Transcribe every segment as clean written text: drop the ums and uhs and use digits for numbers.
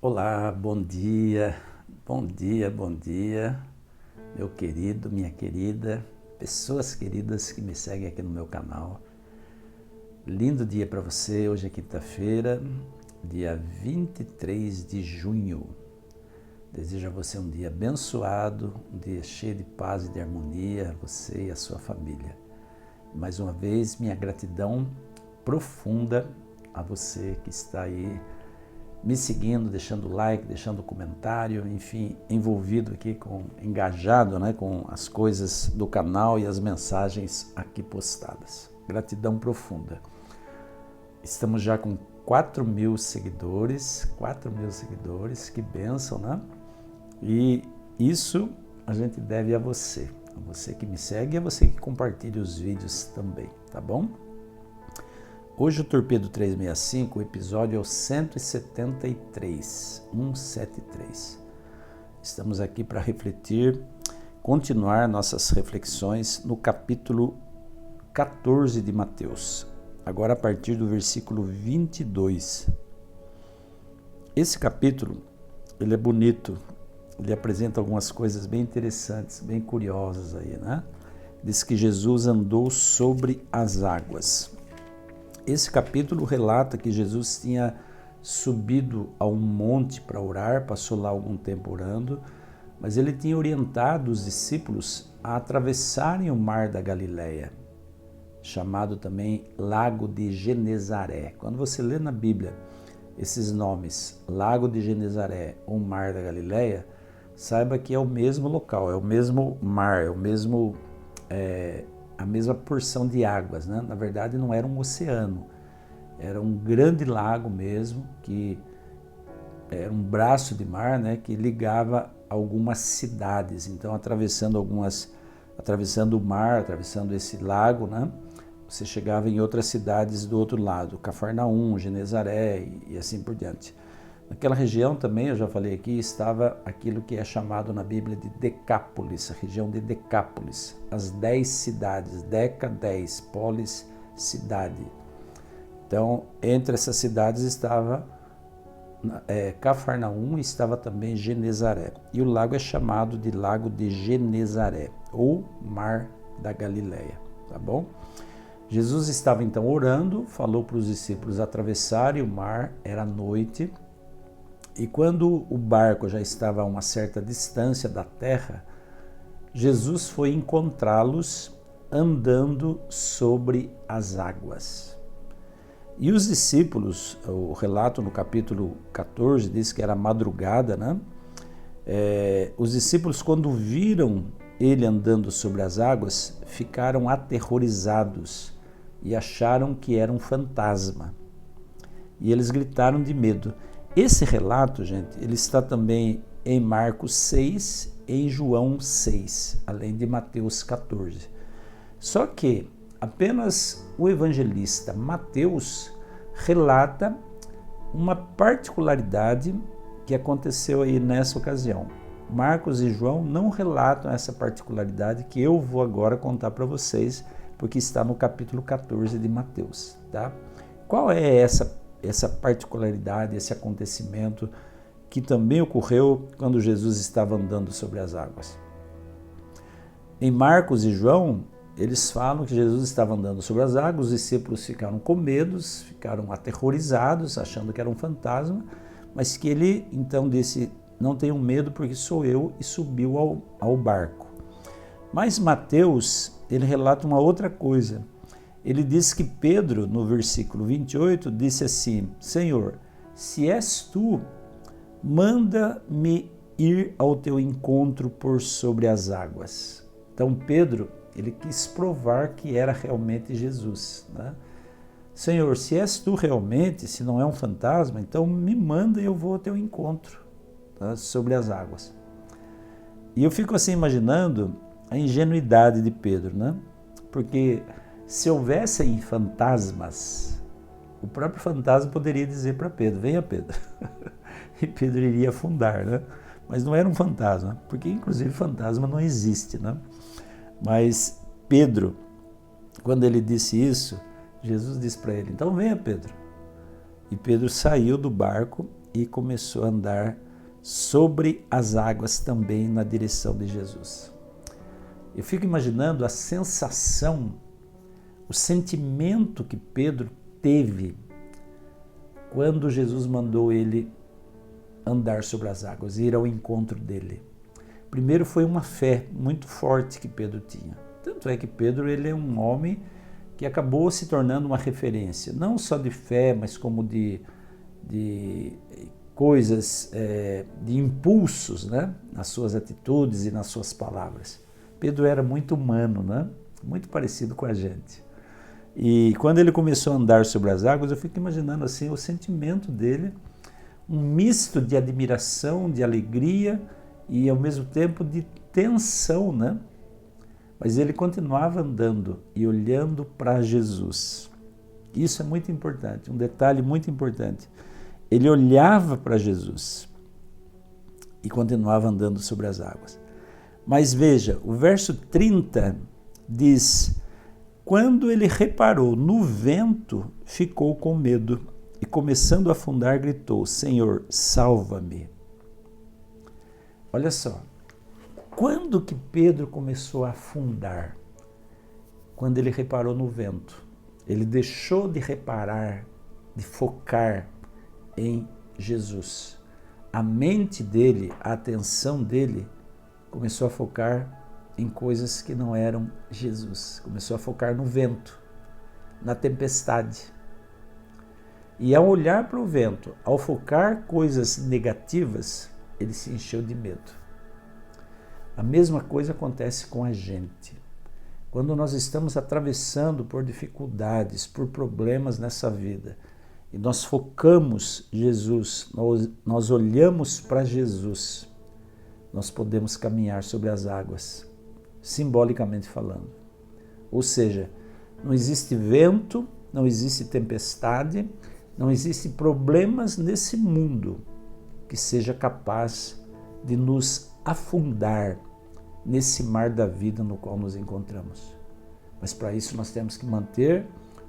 Olá, bom dia, meu querido, minha querida, pessoas queridas que me seguem aqui no meu canal. Lindo dia para você, hoje é quinta-feira, dia 23 de junho. Desejo a você um dia abençoado, um dia cheio de paz e de harmonia, você e a sua família. Mais uma vez, minha gratidão profunda a você que está aí me seguindo, deixando like, deixando comentário, enfim, envolvido aqui, engajado, com as coisas do canal e as mensagens aqui postadas. Gratidão profunda. Estamos já com 4.000 seguidores, que bênção, né? E isso a gente deve a você que me segue e a você que compartilha os vídeos também, tá bom? Hoje o Torpedo 365, o episódio é o 173. Estamos aqui para refletir, continuar nossas reflexões no capítulo 14 de Mateus, agora a partir do versículo 22. Esse capítulo, ele é bonito, ele apresenta algumas coisas bem interessantes, bem curiosas aí, né? Diz que Jesus andou sobre as águas. Esse capítulo relata que Jesus tinha subido a um monte para orar, passou lá algum tempo orando, mas ele tinha orientado os discípulos a atravessarem o mar da Galileia, chamado também Lago de Genezaré. Quando você lê na Bíblia esses nomes, Lago de Genezaré ou Mar da Galileia, saiba que é o mesmo local, é o mesmo mar, é o mesmo... a mesma porção de águas, né? Na verdade não era um oceano, era um grande lago mesmo, que era um braço de mar, né? Que ligava algumas cidades. Então atravessando o mar, atravessando esse lago, né? Você chegava em outras cidades do outro lado, Cafarnaum, Genezaré e assim por diante. Naquela região também, eu já falei aqui, estava aquilo que é chamado na Bíblia de Decápolis, a região de Decápolis, as 10 cidades, Deca 10, Polis, cidade. Então, entre essas cidades estava Cafarnaum e estava também Genezaré. E o lago é chamado de Lago de Genezaré, ou Mar da Galileia, tá bom? Jesus estava então orando, falou para os discípulos atravessarem o mar, era noite. E quando o barco já estava a uma certa distância da terra, Jesus foi encontrá-los andando sobre as águas. E os discípulos, o relato no capítulo 14 diz que era madrugada, né? Os discípulos, quando viram ele andando sobre as águas, ficaram aterrorizados e acharam que era um fantasma. E eles gritaram de medo. Esse relato, gente, ele está também em Marcos 6, em João 6, além de Mateus 14. Só que apenas o evangelista Mateus relata uma particularidade que aconteceu aí nessa ocasião. Marcos e João não relatam essa particularidade que eu vou agora contar para vocês, porque está no capítulo 14 de Mateus, tá? Qual é essa particularidade, esse acontecimento que também ocorreu quando Jesus estava andando sobre as águas? Em Marcos e João, eles falam que Jesus estava andando sobre as águas, os discípulos ficaram com medo, ficaram aterrorizados, achando que era um fantasma, mas que ele então disse, não tenham medo porque sou eu, e subiu ao barco. Mas Mateus, ele relata uma outra coisa. Ele diz que Pedro, no versículo 28, disse assim, Senhor, se és tu, manda-me ir ao teu encontro por sobre as águas. Então Pedro, ele quis provar que era realmente Jesus, né? Senhor, se és tu realmente, se não é um fantasma, então me manda e eu vou ao teu encontro, tá? Sobre as águas. E eu fico assim imaginando a ingenuidade de Pedro, né? Porque se houvessem fantasmas, o próprio fantasma poderia dizer para Pedro, venha Pedro, e Pedro iria afundar, né? Mas não era um fantasma, porque inclusive fantasma não existe, né? Mas Pedro, quando ele disse isso, Jesus disse para ele, então venha Pedro. E Pedro saiu do barco e começou a andar sobre as águas também na direção de Jesus. Eu fico imaginando a sensação, o sentimento que Pedro teve quando Jesus mandou ele andar sobre as águas, ir ao encontro dele. Primeiro foi uma fé muito forte que Pedro tinha. Tanto é que Pedro ele é um homem que acabou se tornando uma referência, não só de fé, mas como de coisas, de impulsos, né? Nas suas atitudes e nas suas palavras. Pedro era muito humano, né? Muito parecido com a gente. E quando ele começou a andar sobre as águas, eu fico imaginando assim o sentimento dele, um misto de admiração, de alegria e ao mesmo tempo de tensão, né? Mas ele continuava andando e olhando para Jesus. Isso é muito importante, um detalhe muito importante. Ele olhava para Jesus e continuava andando sobre as águas. Mas veja, o verso 30 diz: quando ele reparou no vento, ficou com medo e, começando a afundar, gritou: Senhor, salva-me. Olha só, quando que Pedro começou a afundar? Quando ele reparou no vento. Ele deixou de reparar, de focar em Jesus. A mente dele, a atenção dele, começou a focar em coisas que não eram Jesus. Começou a focar no vento, na tempestade. E ao olhar para o vento, ao focar coisas negativas, ele se encheu de medo. A mesma coisa acontece com a gente. Quando nós estamos atravessando por dificuldades, por problemas nessa vida, e nós focamos Jesus, nós olhamos para Jesus, nós podemos caminhar sobre as águas, simbolicamente falando. Ou seja, não existe vento, não existe tempestade, não existe problemas nesse mundo que seja capaz de nos afundar nesse mar da vida no qual nos encontramos. Mas para isso nós temos que manter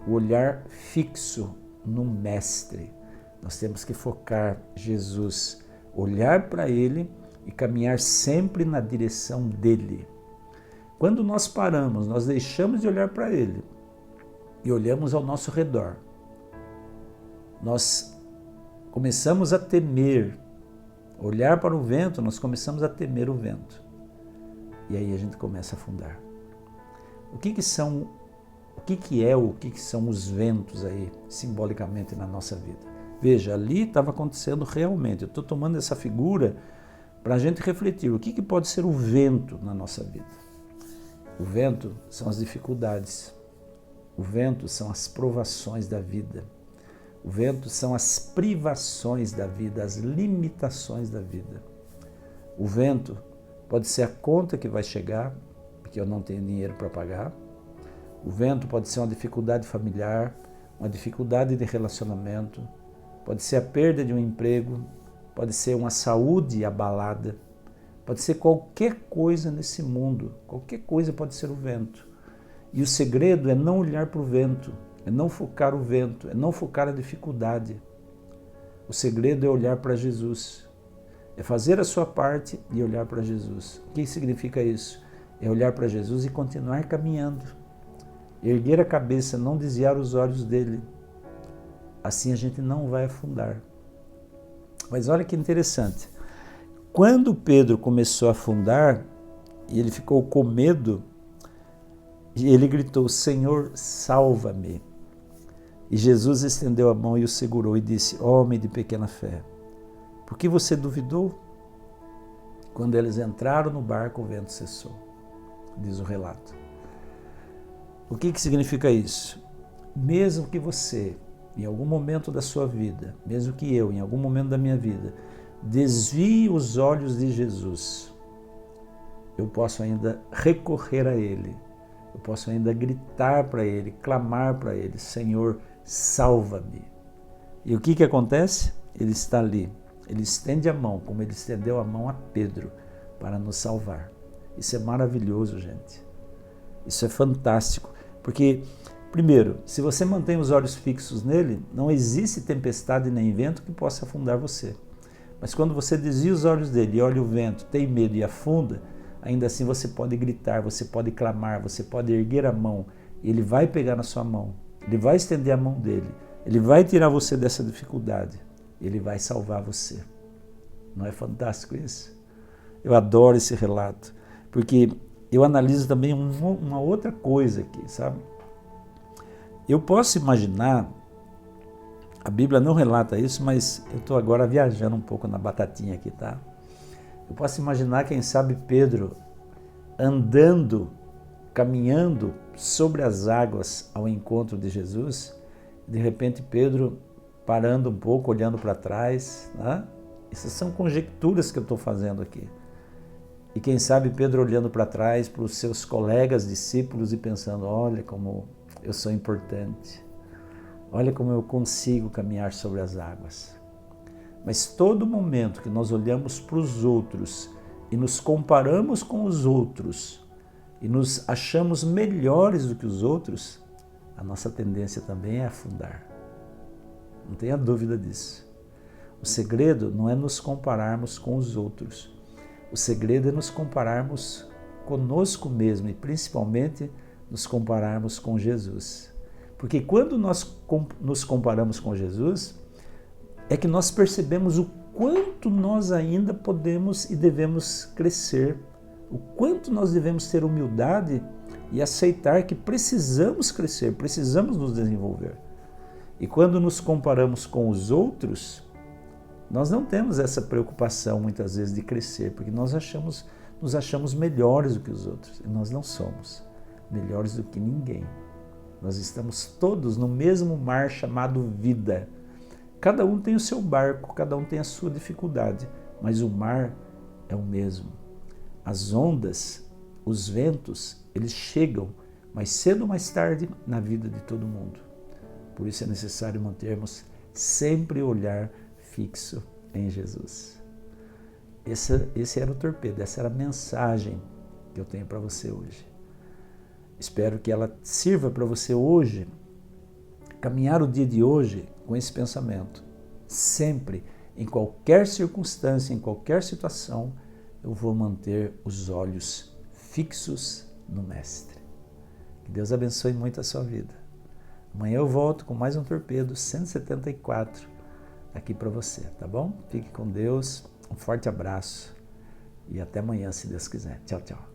o olhar fixo no Mestre. Nós temos que focar Jesus, olhar para Ele e caminhar sempre na direção dEle. Quando nós paramos, nós deixamos de olhar para Ele e olhamos ao nosso redor, nós começamos a temer, olhar para o vento, nós começamos a temer o vento. E aí a gente começa a afundar. O que são os ventos aí, simbolicamente na nossa vida? Veja, ali estava acontecendo realmente. Eu estou tomando essa figura para a gente refletir. O que pode ser o vento na nossa vida? O vento são as dificuldades. O vento são as provações da vida. O vento são as privações da vida, as limitações da vida. O vento pode ser a conta que vai chegar, porque eu não tenho dinheiro para pagar. O vento pode ser uma dificuldade familiar, uma dificuldade de relacionamento, pode ser a perda de um emprego, pode ser uma saúde abalada, pode ser qualquer coisa nesse mundo, qualquer coisa pode ser o vento. E o segredo é não olhar para o vento, é não focar o vento, é não focar a dificuldade. O segredo é olhar para Jesus, é fazer a sua parte e olhar para Jesus. O que significa isso? É olhar para Jesus e continuar caminhando. Erguer a cabeça, não desviar os olhos dele. Assim a gente não vai afundar. Mas olha que interessante. Quando Pedro começou a afundar, e ele ficou com medo, ele gritou: Senhor, salva-me. E Jesus estendeu a mão e o segurou e disse: homem de pequena fé, por que você duvidou? Quando eles entraram no barco, o vento cessou, diz o relato. O que significa isso? Mesmo que você, em algum momento da sua vida, mesmo que eu, em algum momento da minha vida, desvie os olhos de Jesus, eu posso ainda recorrer a Ele, eu posso ainda gritar para Ele, clamar para Ele: Senhor, salva-me. E o que acontece? Ele está ali, Ele estende a mão, como Ele estendeu a mão a Pedro, para nos salvar. Isso é maravilhoso, gente. Isso é fantástico, porque Primeiro, se você mantém os olhos fixos nele, não existe tempestade nem vento que possa afundar você. Mas quando você desvia os olhos dele e olha o vento, tem medo e afunda, ainda assim você pode gritar, você pode clamar, você pode erguer a mão, e ele vai pegar na sua mão, ele vai estender a mão dele, ele vai tirar você dessa dificuldade, ele vai salvar você. Não é fantástico isso? Eu adoro esse relato, porque eu analiso também uma outra coisa aqui, sabe? Eu posso imaginar, a Bíblia não relata isso, mas eu estou agora viajando um pouco na batatinha aqui, tá? Eu posso imaginar, quem sabe, Pedro andando, caminhando sobre as águas ao encontro de Jesus, de repente Pedro parando um pouco, olhando para trás, né? Essas são conjecturas que eu estou fazendo aqui. E quem sabe Pedro olhando para trás, para os seus colegas, discípulos e pensando, olha como eu sou importante, olha como eu consigo caminhar sobre as águas. Mas todo momento que nós olhamos para os outros e nos comparamos com os outros e nos achamos melhores do que os outros, a nossa tendência também é afundar. Não tenha dúvida disso. O segredo não é nos compararmos com os outros. O segredo é nos compararmos conosco mesmo e principalmente nos compararmos com Jesus. Porque quando nós nos comparamos com Jesus, é que nós percebemos o quanto nós ainda podemos e devemos crescer, o quanto nós devemos ter humildade e aceitar que precisamos crescer, precisamos nos desenvolver. E quando nos comparamos com os outros, nós não temos essa preocupação muitas vezes de crescer, porque nos achamos melhores do que os outros, e nós não somos melhores do que ninguém. Nós estamos todos no mesmo mar chamado vida. Cada um tem o seu barco, cada um tem a sua dificuldade, mas o mar é o mesmo. As ondas, os ventos, eles chegam mais cedo ou mais tarde na vida de todo mundo. Por isso é necessário mantermos sempre o olhar fixo em Jesus. Esse era o torpedo, essa era a mensagem que eu tenho para você hoje. Espero que ela sirva para você hoje, caminhar o dia de hoje com esse pensamento. Sempre, em qualquer circunstância, em qualquer situação, eu vou manter os olhos fixos no Mestre. Que Deus abençoe muito a sua vida. Amanhã eu volto com mais um Torpedo 174 aqui para você, tá bom? Fique com Deus, um forte abraço e até amanhã, se Deus quiser. Tchau, tchau.